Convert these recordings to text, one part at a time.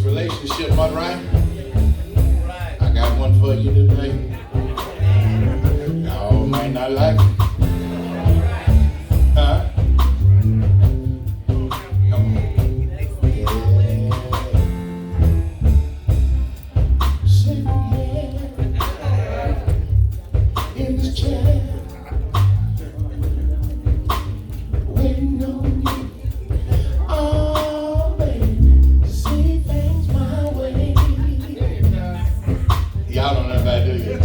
relationship, but right? I got one for you today. Y'all might not like it. Huh? Come on. Sitting here in this chair, waiting on you. Oh, baby, see things my way. Y'all don't know about do you?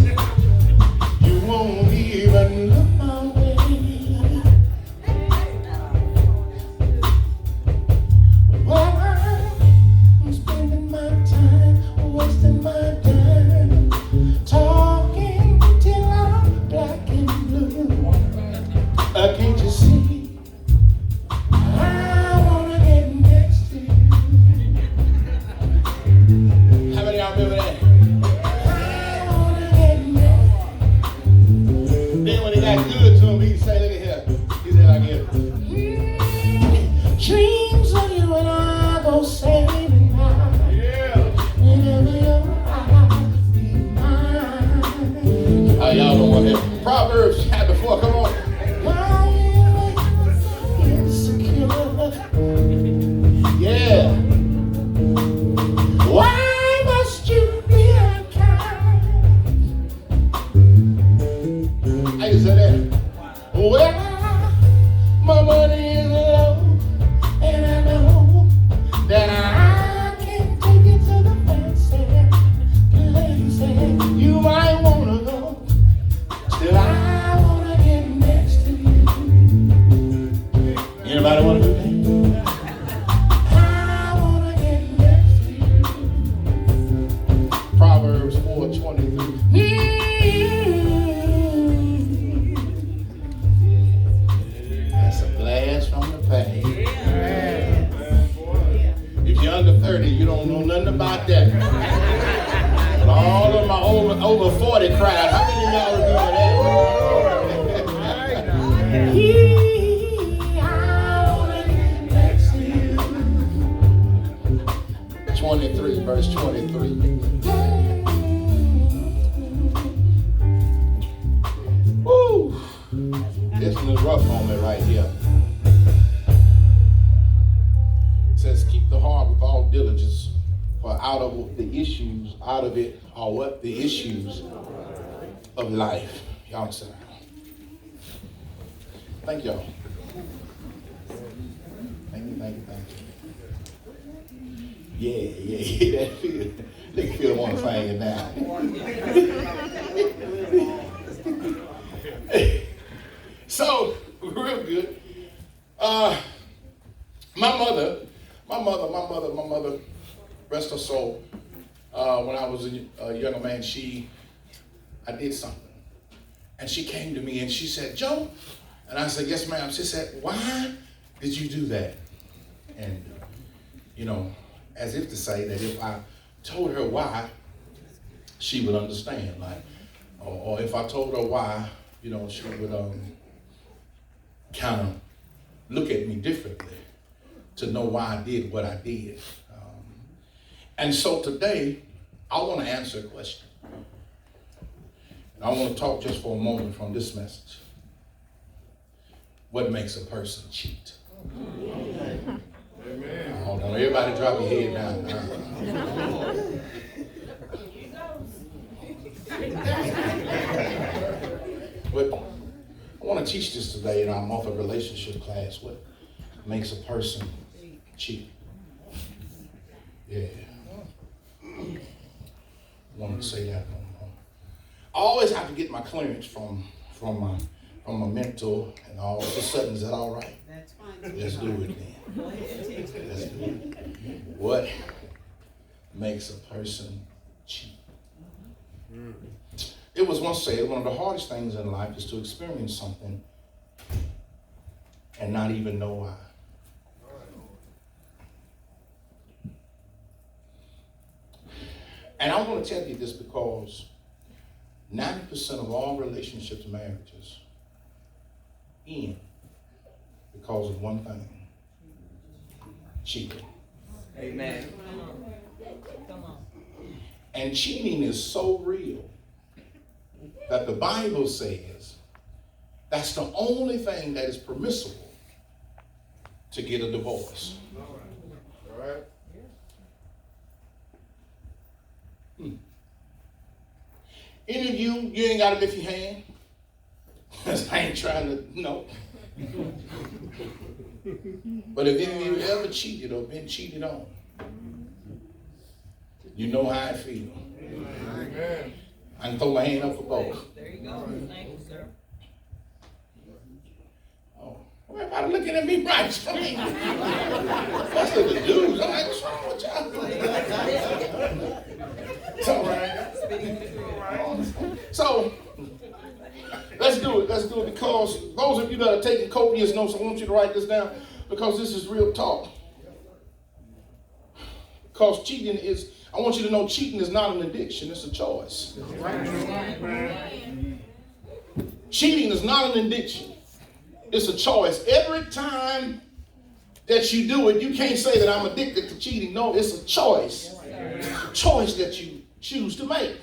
You won't even look my way. Well, I'm spending my time, wasting my time, talking till I'm black and blue. Can't you see? I wanna get next to you. How many of y'all remember that? I wanna get next. Then when it got good to him, he'd say, look at here. He said like this. Dreams of you and I go sailing high. Yeah. Whenever your eyes be mine. Oh, y'all don't want that. Proverbs chapter 4, come on. Yeah. Why must you be unkind? I just said that. Well, my money is low, and I know that I can't take it to the fancy place. You might wanna go, still I wanna get next to you. Anybody wanna do that? Proverbs 4:23. That's a blast from the past. If you're under 30, you don't know nothing about that. But all of my over 40 crowd, how many of y'all remember that? 23, verse 23. Woo! This one is rough on me right here. It says, keep the heart with all diligence, for out of it are what? The issues of life. Y'all sit down. Thank y'all. Thank you. Yeah. That feel. They feel want to sing it now. So, real good. My mother, rest her soul. When I was a younger man, I did something. And she came to me and she said, Joe, and I said, yes, ma'am. She said, why did you do that? And, as if to say that if I told her why, she would understand. Or if I told her why, she would kind of look at me differently to know why I did what I did. And so today, I want to answer a question. And I want to talk just for a moment from this message. What makes a person cheat? Amen. Hold on, everybody drop your head down now. But I want to teach this today in our multi-relationship class. What makes a person cheat? Yeah. I wanted to say that. I always have to get my clearance from my mentor and all. All of a sudden, is that all right? That's fine. Let's do it then. Let's do it. What makes a person cheat? It was once said, one of the hardest things in life is to experience something and not even know why. And I want to tell you this because 90% of all relationships, marriages, end because of one thing: cheating. Amen. And cheating is so real that the Bible says that's the only thing that is permissible to get a divorce. All right. Any of you ain't got to lift your hand. I ain't trying to, no. But if any of you ever cheated or been cheated on, you know how I feel. Amen. I can throw my hand up for both. There you go. Thank you, sir. Oh, everybody looking at me right strange. That's what the dudes. I'm like, what's wrong with y'all? So, let's do it. Let's do it because those of you that are taking copious notes, I want you to write this down because this is real talk. Because cheating is, I want you to know cheating is not an addiction, it's a choice. Cheating is not an addiction, it's a choice. Every time that you do it, you can't say that I'm addicted to cheating. No, it's a choice. It's a choice that you choose to make.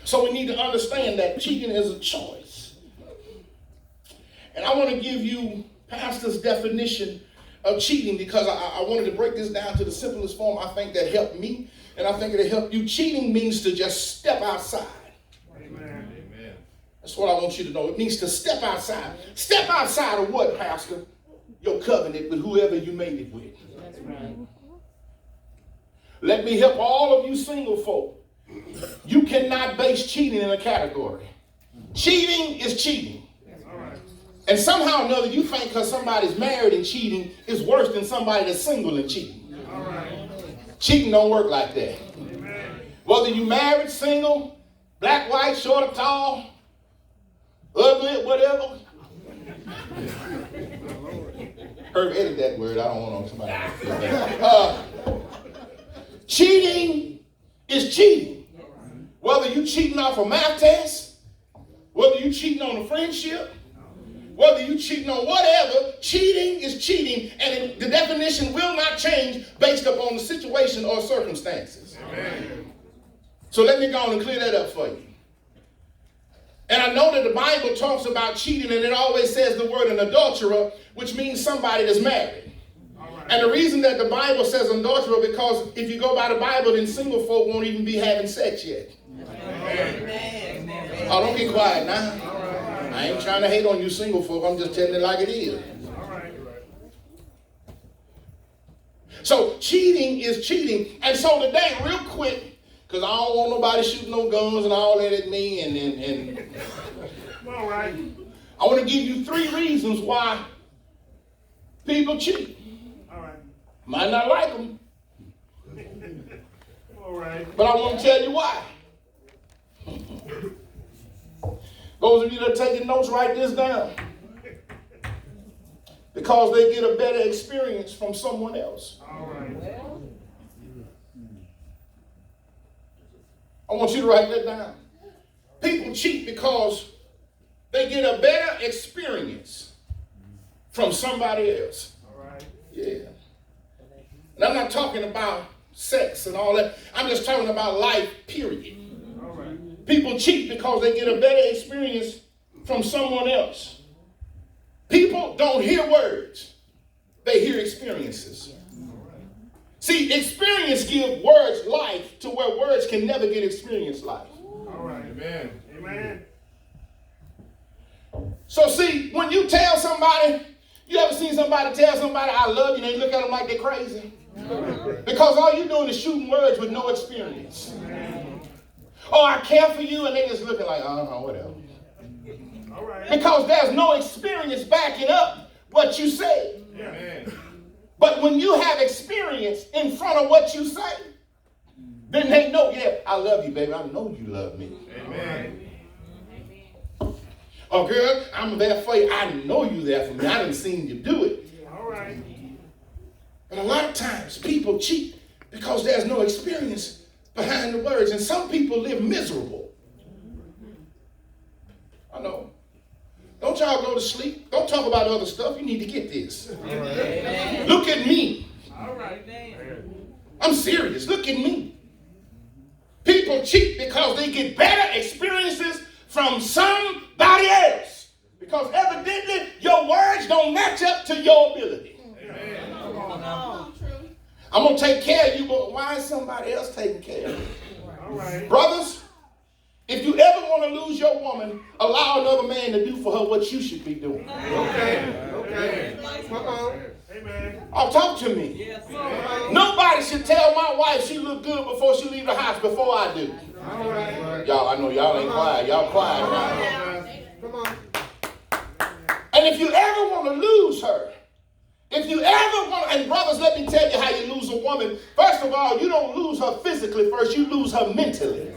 So we need to understand that cheating is a choice. And I want to give you Pastor's definition of cheating because I wanted to break this down to the simplest form I think that helped me, and I think it'll help you. Cheating means to just step outside. Amen. That's what I want you to know. It means to step outside. Step outside of what, Pastor? Your covenant with whoever you made it with. That's right. Let me help all of you single folk. You cannot base cheating in a category. Cheating is cheating. And somehow or another, you think because somebody's married and cheating is worse than somebody that's single and cheating. Cheating don't work like that. Whether you married, single, black, white, short or tall, ugly, whatever. Herb, edit that word. I don't want somebody else to feel that. Cheating is cheating. Whether you cheating off a math test, whether you cheating on a friendship, whether you cheating on whatever, cheating is cheating, and the definition will not change based upon the situation or circumstances. Amen. So let me go on and clear that up for you. And I know that the Bible talks about cheating, and it always says the word an adulterer, which means somebody that's married. And the reason that the Bible says adulterer, because if you go by the Bible, then single folk won't even be having sex yet. Amen. Oh, don't get quiet now. I ain't trying to hate on you single folk. I'm just telling it like it is. So cheating is cheating. And so today, real quick, because I don't want nobody shooting no guns and all that at me. And All right. I want to give you 3 reasons why people cheat. All right. Might not like them, All right. but I want to tell you why. Those of you that are taking notes, write this down. Because they get a better experience from someone else. All right. I want you to write that down. People cheat because they get a better experience from somebody else. All right. Yeah. And I'm not talking about sex and all that. I'm just talking about life, period. All right. People cheat because they get a better experience from someone else. People don't hear words. They hear experiences. See, experience gives words life to where words can never get experience life. All right. Amen. Amen. So see, when you tell somebody, you ever seen somebody tell somebody, I love you, and they look at them like they're crazy? Because all you're doing is shooting words with no experience. Oh, I care for you, and they just looking like, whatever. All right. Because there's no experience backing up what you say. Amen. But when you have experience in front of what you say, then they know, yeah, I love you, baby. I know you love me. Amen. Oh, girl, I'm there for you. I know you there for me. I done seen you do it. All right. But a lot of times people cheat because there's no experience behind the words. And some people live miserable. I know. Don't y'all go to sleep. Don't talk about other stuff. You need to get this. All right. Look at me. All right. I'm serious. Look at me. People cheat because they get better experiences from somebody else. Because evidently your words don't match up to your ability. Amen. I'm going to take care of you, but why is somebody else taking care of you? All right. Brothers, if you ever want to lose your woman, allow another man to do for her what you should be doing. Okay. Okay. Come on. Amen. Oh, talk to me. Yes. Nobody should tell my wife she look good before she leave the house before I do. All right. Y'all, I know y'all ain't quiet. Y'all quiet now. Come on. And if you ever want to lose her, if you ever want, and brothers, let me tell you how you lose a woman. First of all, you don't lose her physically first, you lose her mentally.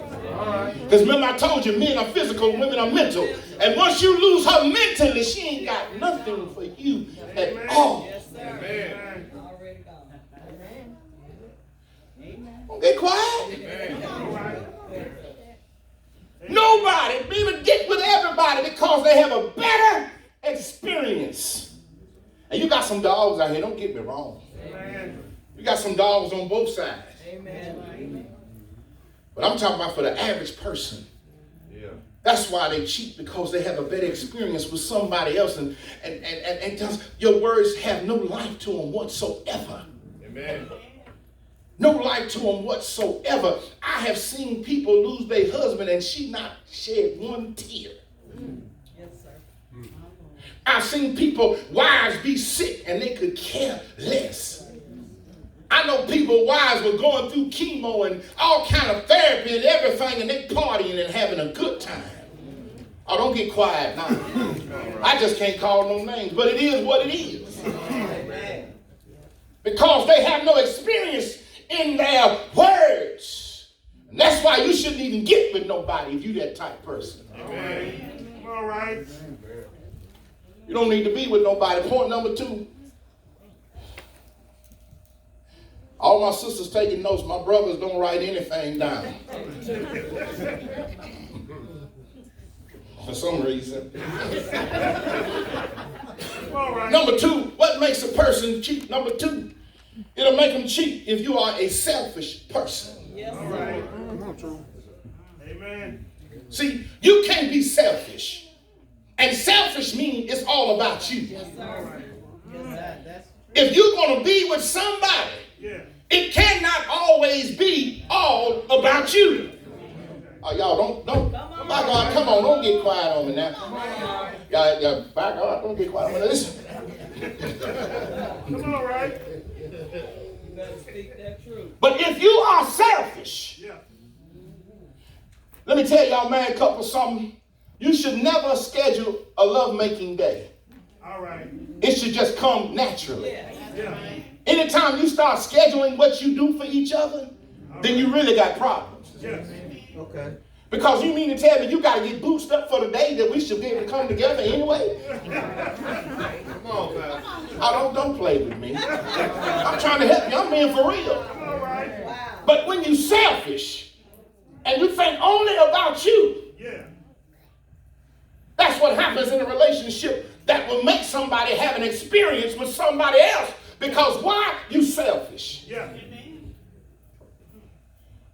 Because remember I told you, men are physical, women are mental. And once you lose her mentally, she ain't got nothing for you at all. Yes, sir. Amen. Already gone. Amen. Don't get quiet. Amen. All right. Nobody even get with everybody because they have a better experience. And you got some dogs out here, don't get me wrong. Amen. You got some dogs on both sides. Amen. But I'm talking about for the average person. Yeah. That's why they cheat, because they have a better experience with somebody else. And just, your words have no life to them whatsoever. Amen. No life to them whatsoever. I have seen people lose their husband and she not shed one tear. Yes, sir. I've seen people, wives be sick and they could care less. I know people, wives were going through chemo and all kind of therapy and everything, and they partying and having a good time. Oh, don't get quiet now. I just can't call no names, but it is what it is. Because they have no experience in their words. And that's why you shouldn't even get with nobody if you that type person. Amen. All right. You don't need to be with nobody. Point number 2. All my sisters taking notes. My brothers don't write anything down. For some reason. All right. Number 2, what makes a person cheat? Number 2, it'll make them cheat if you are a selfish person. Yes, All sir. right. Amen. See, you can't be selfish. And selfish means it's all about you. Yes, sir. Yes, sir. That's If you're going to be with somebody, Yeah. it cannot always be all about you. Oh, y'all don't, by God, come on, don't get quiet on me now. Y'all, by God, don't get quiet on me. Listen. Come on, right? you better speak that truth. But if you are selfish, Yeah. let me tell y'all married couple something. You should never schedule a lovemaking day. All right. It should just come naturally. Yeah. Yeah. Anytime you start scheduling what you do for each other, then you really got problems. Yes. Okay. Because you mean to tell me you got to get boosted up for the day that we should be able to come together anyway? Come on, man. Oh, don't play with me. I'm trying to help you. I'm being for real. All right. Wow. But when you selfish and you think only about you, Yeah. that's what happens in a relationship that will make somebody have an experience with somebody else. Because why? You selfish. Yeah.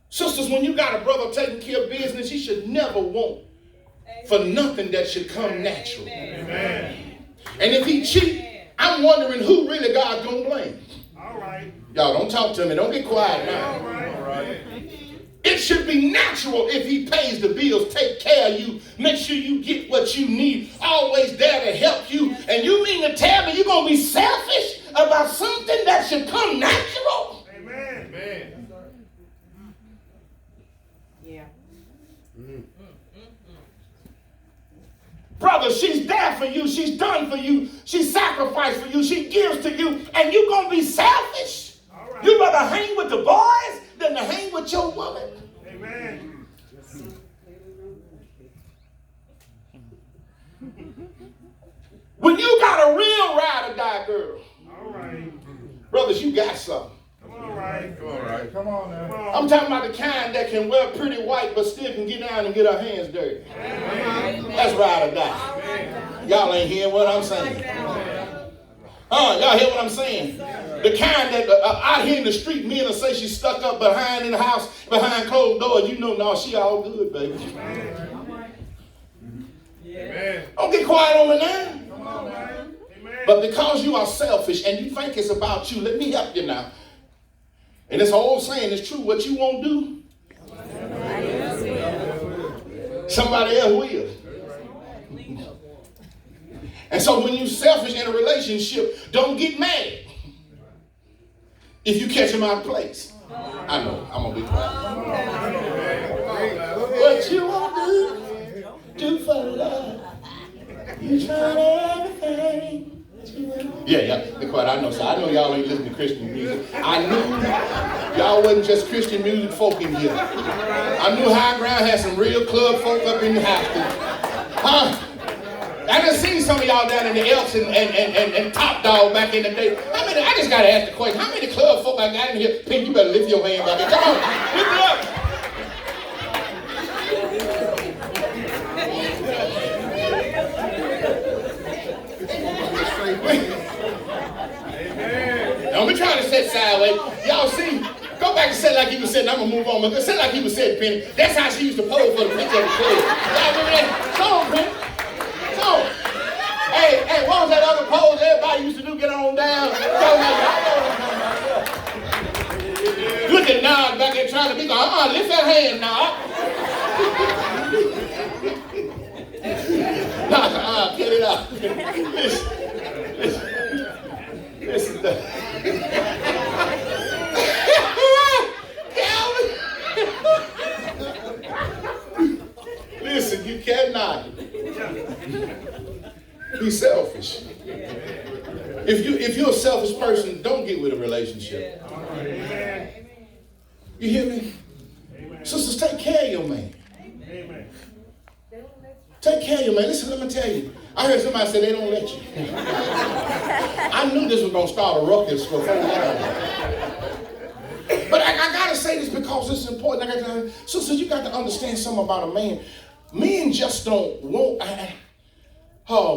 Sisters, when you got a brother taking care of business, he should never want for nothing that should come natural. Amen. And if he cheat, I'm wondering who really God's going to blame. All right. Y'all don't talk to me. Don't get quiet All now. right. All right. It should be natural if he pays the bills, take care of you, make sure you get what you need, always there to help you. And you mean to tell me you're going to be selfish about something that should come natural? Amen. Amen. Yeah. Brother, she's there for you. She's done for you. She sacrificed for you. She gives to you. And you're going to be selfish? All right. You rather hang with the boys than to hang with your woman? Amen. When you got a real ride or die girl, All right. brothers, you got something. Come on, right. All right. Come on Come now. on. I'm talking about the kind that can wear pretty white but still can get down and get her hands dirty. That's ride or die. Y'all ain't hearing what I'm saying. Y'all hear what I'm saying? The kind that out here in the street, men will say she's stuck up behind in the house, behind closed doors. You know, no, she all good, baby. Amen. Don't get quiet on me now. Come on, man. Amen. But because you are selfish and you think it's about you, let me help you now. And this whole saying is true. What you won't do, somebody else will. And so when you're selfish in a relationship, don't get mad if you catch him out of place. I know, I'm going to be quiet. What you won't do for love. You tried everything. Yeah, be quiet. I know, so I know y'all ain't listening to Christian music. I knew y'all wasn't just Christian music folk in here. I knew High Ground had some real club folk up in the house. Huh? I done seen some of y'all down in the Elks and Top Dog back in the day. How many? I just gotta ask the question. How many club folk I got in here? Pink, you better lift your hand back there. Come on, lift it up. Don't be trying to sit sideways. Y'all see? Go back and sit like he was sitting. I'm gonna move on. But sit like he was sitting, Penny. That's how she used to pose for the picture of the club. Y'all remember that? Come on, Penny. Hey, what was that other pose everybody used to do? Get on down. Look at Nod back there trying to be going, lift that hand, Nod. Get it out. Listen. Listen, you cannot be selfish. If you're a selfish person, don't get with a relationship. You hear me? Sisters, take care of your man. Take care of your man. Listen, let me tell you. I heard somebody say they don't let you. I knew this was going to start a ruckus for a long. But I got to say this because it's important. Sisters, you got to understand something about a man. Men just don't want...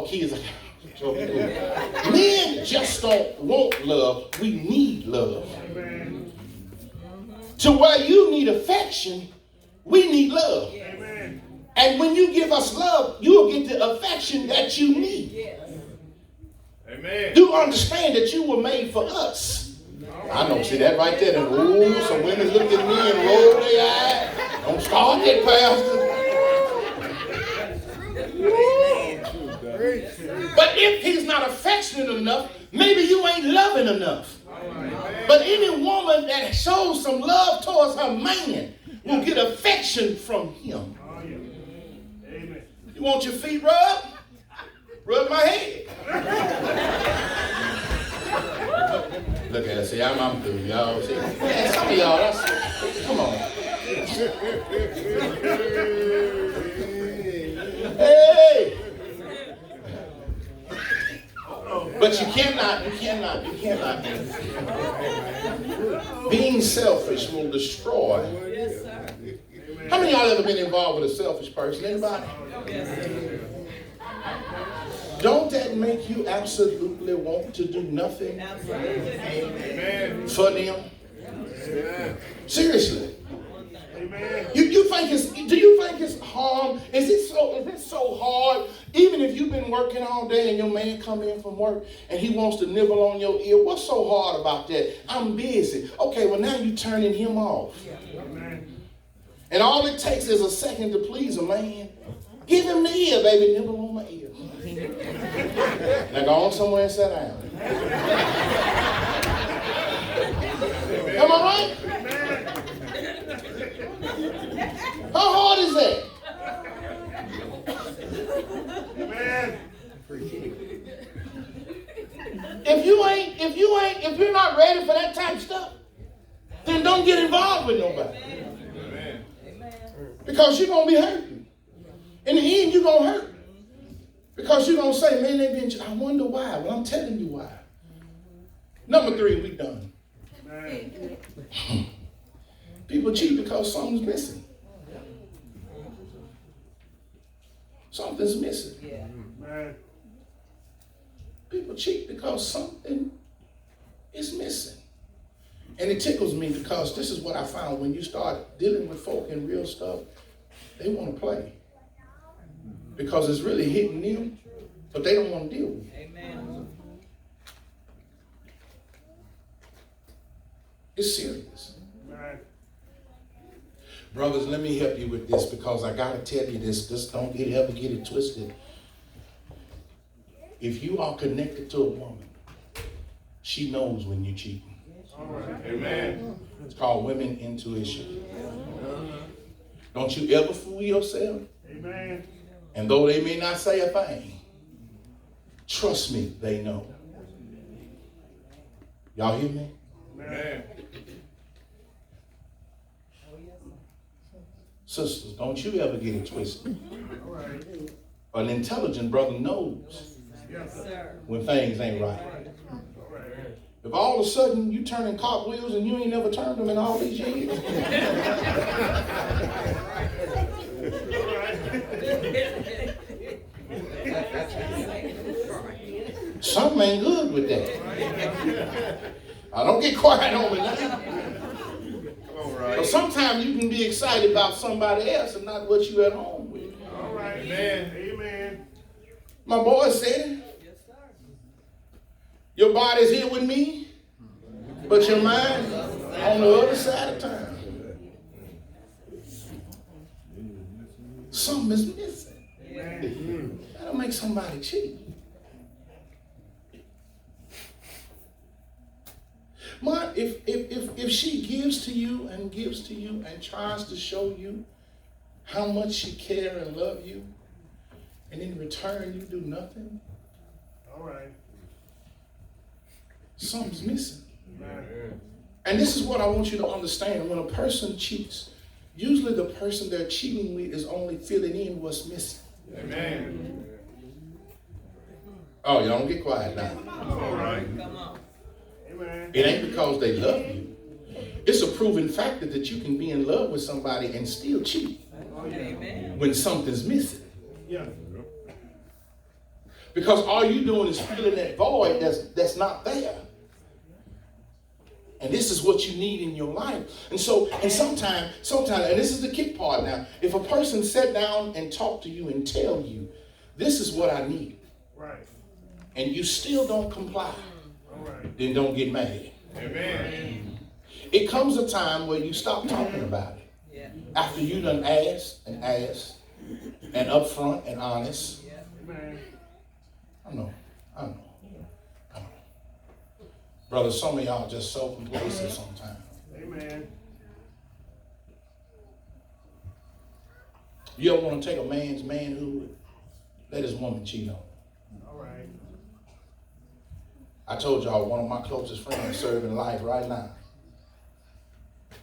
kids. Men just don't want love. We need love. Amen. To where you need affection, we need love. Amen. And when you give us love, you'll get the affection that you need. Yes. Amen. Do understand that you were made for us. I know, see that right there. And some women look at me and roll their eyes. Don't start that, Pastor. But if he's not affectionate enough, maybe you ain't loving enough. But any woman that shows some love towards her man will get affection from him. You want your feet rubbed? Rub my head. Look at us. See, I'm through, y'all. See, man, some of y'all, come on. Hey! But you cannot. Being selfish will destroy. Yes, sir. How many of y'all ever been involved with a selfish person? Anybody? Yes, sir. Don't that make you absolutely want to do nothing for them? Seriously. Do you think it's harm? Is it so hard? Even if you've been working all day and your man come in from work and he wants to nibble on your ear, what's so hard about that? I'm busy. Okay, well now you're turning him off. And all it takes is a second to please a man. Give him the ear, baby. Nibble on my ear. Now go on somewhere and sit down. Am I right? How hard is that? If you're not ready for that type of stuff, then don't get involved with nobody. Because you're going to be hurting. In the end, you're going to hurt. Because you're going to say, man, they've been, I wonder why. Well, I'm telling you why. Number 3, we done. People cheat because something's missing. Something's missing. People cheat because something is missing. And it tickles me because this is what I found. When you start dealing with folk in real stuff, they want to play. Because it's really hitting them, but they don't want to deal with it. Amen. It's serious. Right. Brothers, let me help you with this because I got to tell you this. Just don't ever get it twisted. If you are connected to a woman, she knows when you're cheating. All right. Amen. It's called women intuition. Don't you ever fool yourself. Amen. And though they may not say a thing, trust me, they know. Y'all hear me? Amen. Sisters, don't you ever get it twisted. All right. An intelligent brother knows Yes, sir. Sir. when things ain't right. All right. If all of a sudden you turning cartwheels and you ain't never turned them in all these years, something ain't good with that. I don't get quiet on me now. All right. But sometimes you can be excited about somebody else and not what you at home with. All right. Amen. Amen. My boy said it. Yes, sir. Your body's here with me, but your mind on the other side of town. Something is missing. Amen. That'll make somebody cheat. Ma, if she gives to you and tries to show you how much she care and love you, and in return you do nothing, All right. something's missing. Amen. And this is what I want you to understand. When a person cheats, usually the person they're cheating with is only filling in what's missing. Amen. Oh, y'all don't get quiet now. All right. Come on. Amen. It ain't because they love you. It's a proven factor that you can be in love with somebody and still cheat Amen. when something's missing. Yeah. Because all you're doing is filling that void that's not there. And this is what you need in your life. And sometimes, and this is the kick part now, if a person sat down and talked to you and tell you, this is what I need, Right. and you still don't comply, All right. then don't get mad. Amen. It comes a time where you stop talking about it. Yeah. After you done asked and upfront and honest. Yeah. Amen. I know. Brother, some of y'all just so complacent sometimes. Amen. You ever want to take a man's manhood? Let his woman cheat on him. All right. I told y'all one of my closest friends serving life right now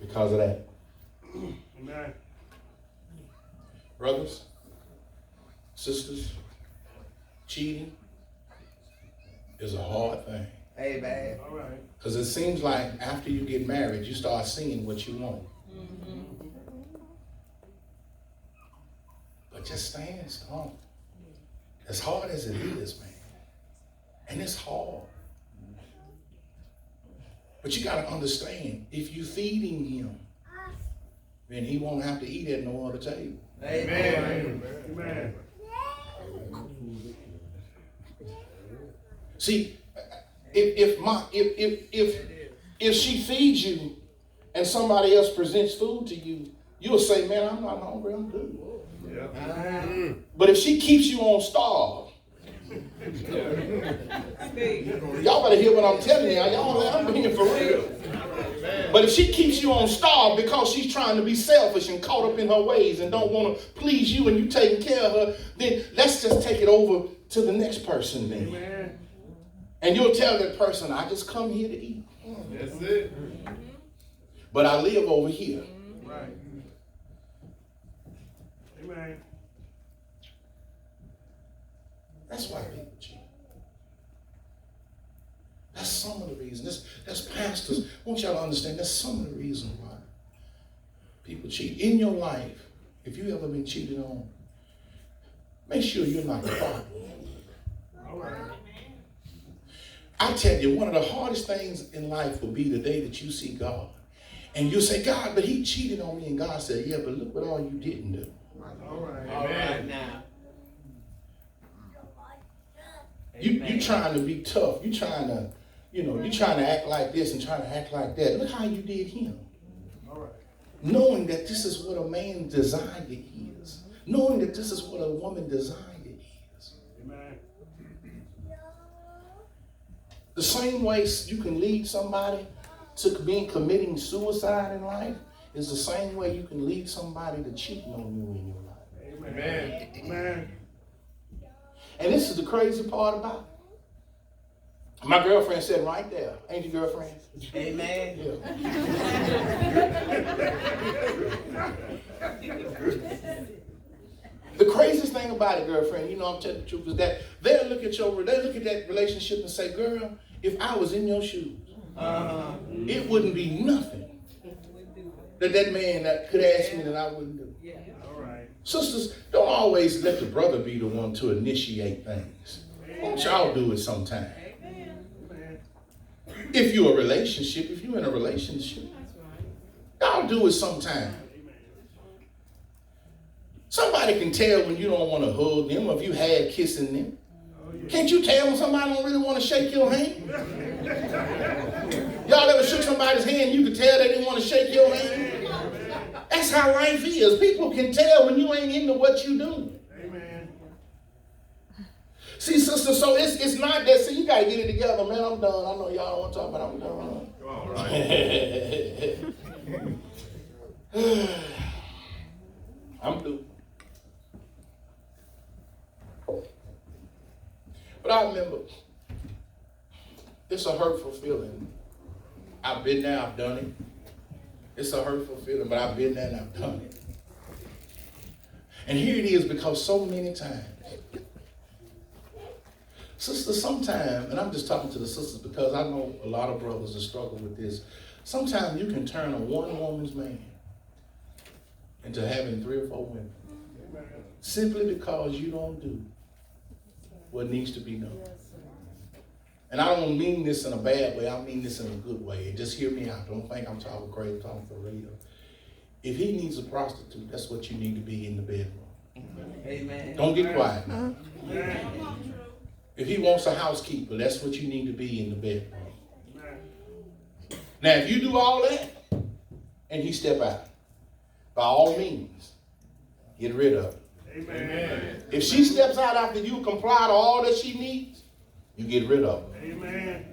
because of that. Amen. Brothers, sisters, cheating is a hard thing. Amen. All right. Because it seems like after you get married, you start seeing what you want. But just stand strong. As hard as it is, man. And it's hard. But you got to understand, if you're feeding him, then he won't have to eat at no other table. Amen. Amen. See, if she feeds you and somebody else presents food to you, you'll say, man, I'm not hungry, I'm good. Yeah. But if she keeps you on starve, y'all better hear what I'm telling you. I'm being for real. But if she keeps you on starve because she's trying to be selfish and caught up in her ways and don't want to please you and you taking care of her, then let's just take it over to the next person then. Amen. And you'll tell that person, I just come here to eat. That's it. But I live over here. Right. Amen. That's why people cheat. That's some of the reasons. That's pastors. I want y'all to understand that's some of the reasons why people cheat. In your life, if you ever been cheated on, make sure you're not the problem. All right. I tell you, one of the hardest things in life will be the day that you see God. And you say, God, but he cheated on me. And God said, yeah, but look what all you didn't do. All right. All right now. You trying to be tough. You trying to, you trying to act like this and trying to act like that. Look how you did him. All right. Knowing that this is what a man desire is. Knowing that this is what a woman desire is. Amen. The same way you can lead somebody to committing suicide in life is the same way you can lead somebody to cheating on you in your life. Amen. Amen. And this is the crazy part about it. My girlfriend said right there, ain't your girlfriend? Amen. Yeah. The craziest thing about it, girlfriend, I'm telling the truth, is that they look at that relationship and say, girl, if I was in your shoes, it wouldn't be nothing that man that could ask me that I wouldn't do. All right. Sisters, don't always let the brother be the one to initiate things. Won't y'all do it sometime? If you're in a relationship, y'all do it sometime. Somebody can tell when you don't want to hug them or if you had kissing them. Can't you tell when somebody don't really want to shake your hand? Y'all ever shook somebody's hand, you could tell they didn't want to shake your hand? That's how life is. People can tell when you ain't into what you do. Amen. See, sister, so it's not that. See, you got to get it together, man. I'm done. I know y'all don't want to talk, but I'm done. All right. I'm through. But I remember, it's a hurtful feeling. I've been there, I've done it. It's a hurtful feeling, but I've been there and I've done it. And here it is, because so many times, sisters, sometimes, and I'm just talking to the sisters because I know a lot of brothers that struggle with this, sometimes you can turn a one woman's man into having 3 or 4 women. Simply because you don't do what needs to be done. And I don't mean this in a bad way, I mean this in a good way. And just hear me out. Don't think I'm talking crazy, I'm talking for real. If he needs a prostitute, that's what you need to be in the bedroom. Amen. Don't get quiet now. Amen. If he wants a housekeeper, that's what you need to be in the bedroom. Now, if you do all that, and he step out, by all means, get rid of it. Amen. If she steps out after you comply to all that she needs, you get rid of her. Amen.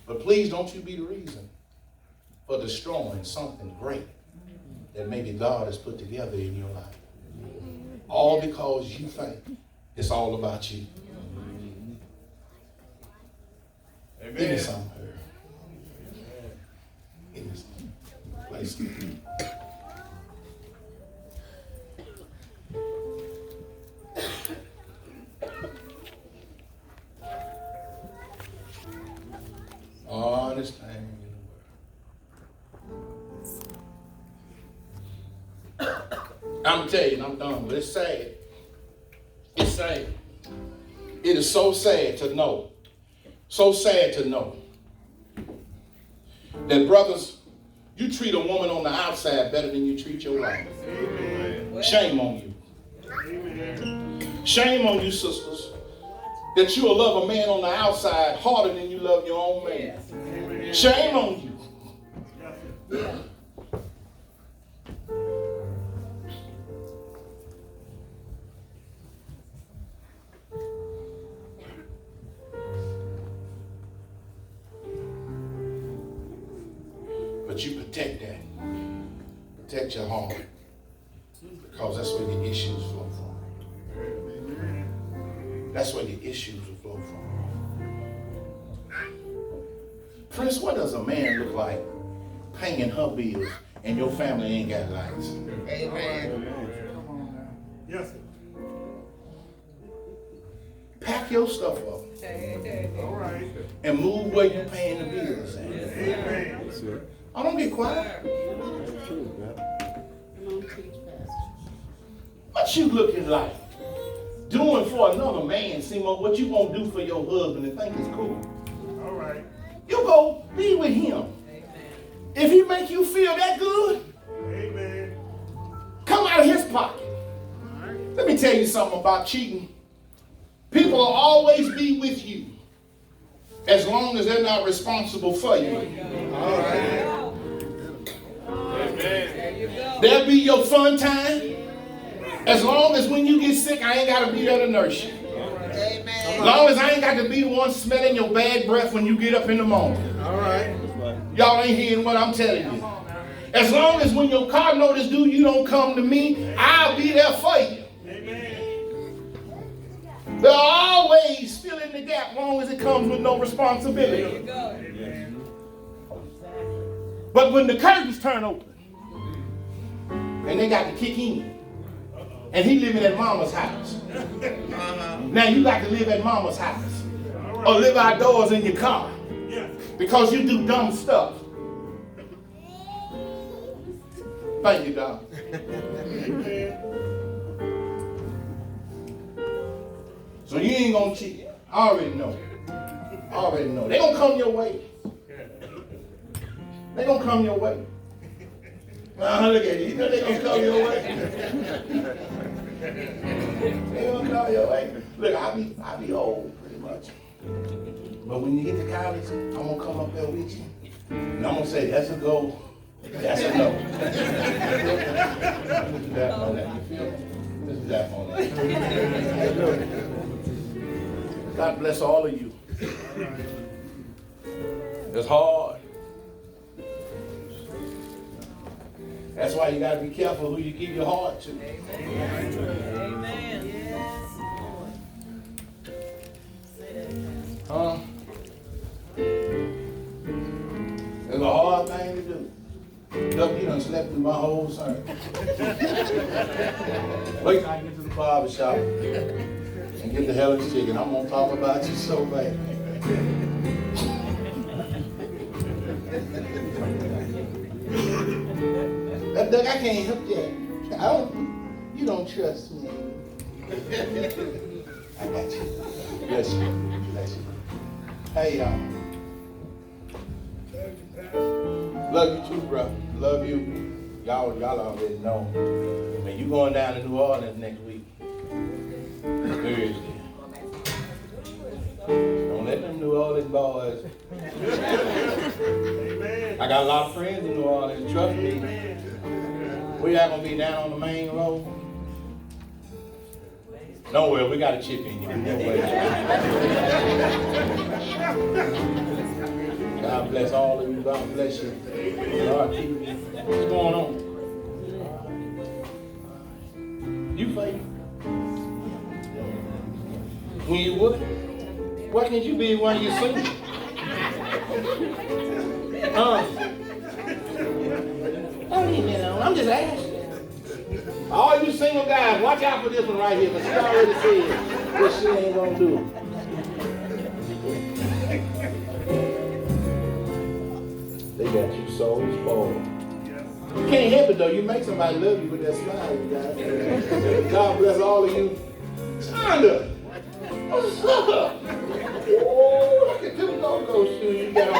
But please don't you be the reason for destroying something great that maybe God has put together in your life. All because you think it's all about you. Amen. Give me some of her. Give me some. Place. Hardest thing in the world. I'm telling you, I'm done, but it's sad. It's sad. It is so sad to know. So sad to know that, brothers, you treat a woman on the outside better than you treat your wife. Amen. Shame on you. Amen. Shame on you, sisters, that you'll love a man on the outside harder than you love your own man. Amen. Shame on you. Yeah. But you protect that. Protect your heart. Because that's where your issues flow from. That's where your issues will flow from. Prince, what does a man look like paying her bills and your family ain't got lights? Amen. Yes, sir. Pack your stuff up All right. and move where you're paying the bills at. Amen. I don't get quiet. What you looking like? Doing for another man, Seymour, what you gonna do for your husband and think it's cool? All right. you go be with him. If he make you feel that good, Amen. come out of his pocket. Let me tell you something about cheating. People will always be with you as long as they're not responsible for you. All right. Amen. They'll be your fun time. As long as when you get sick, I ain't got to be there to nurse you. As long as I ain't got to be the one smelling your bad breath when you get up in the morning. All right. Y'all ain't hearing what I'm telling you. As long as when your car notice due, you don't come to me, I'll be there for you. Amen. They'll always fill in the gap as long as it comes with no responsibility. But when the curtains turn open, and they got to kick in, and he living at mama's house. Now you got to live at mama's house. Or live outdoors in your car. Because you do dumb stuff. Thank you, Doc. So you ain't gonna cheat. I already know. They gonna come your way. They gonna come your way. Look at you. You know they gonna come your way. They gonna come your way. Look, I be old pretty much. But when you get to college, I'm gonna come up there with you. And I'm gonna say, that's a go. That's a no. This is that on that. You feel me? This is that on that. God bless all of you. It's hard. That's why you gotta be careful who you give your heart to. Amen. Huh? It's a hard thing to do. Look, you done slept through my whole sermon. Wait till I get to the barber shop and get the hellish chicken. I'm gonna talk about you so bad. Doug, I can't help that. You don't trust me. I got you. Bless you. Bless you. Hey, love you too, bro. Love you. Y'all already know. Man, you going down to New Orleans next week. Thursday. Don't let them New Orleans boys. Amen. I got a lot of friends in New Orleans. Trust me. We not gonna be down on the main road. Don't worry, we got a chip in you. God bless all of you. God bless you. God keep you. What's going on? You faith? When you would? Why can't you be one you sing? Don't leave me alone. I'm just asking. All you single guys, watch out for this one right here, because she already said what she ain't gonna do. They got you so spoiled. You can't help it though. You make somebody love you with that smile you got. God bless all of you. Shonda, what's up? Ooh, look at them go-go shoes you got on.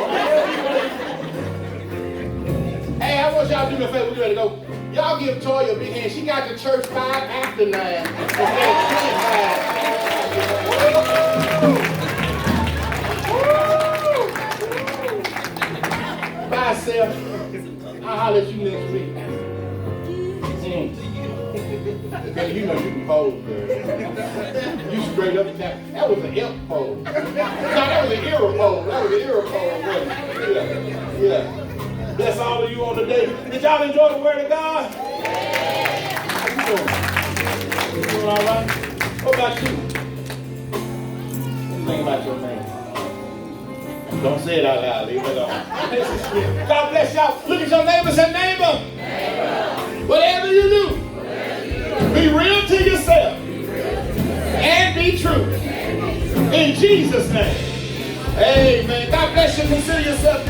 Hey, I want y'all to do me a favor. We ready to go. Y'all give Toya a big hand. She got to church 5 after 9. Bye, Seth. I'll holler at you next week. Girl, you know you can pose, girl. You straight up and down. That was an F pose. No, that was an era pose. That was an era pose. Yeah. That's all of you on the day. Did y'all enjoy the word of God? How you doing? You doing all right? What about you? Think about your name. Don't say it out loud. Leave it alone. God bless y'all. Look at your neighbor. Say, neighbor. Whatever you do, be real to yourself and be true. In Jesus' name. Amen. God bless you. Consider yourself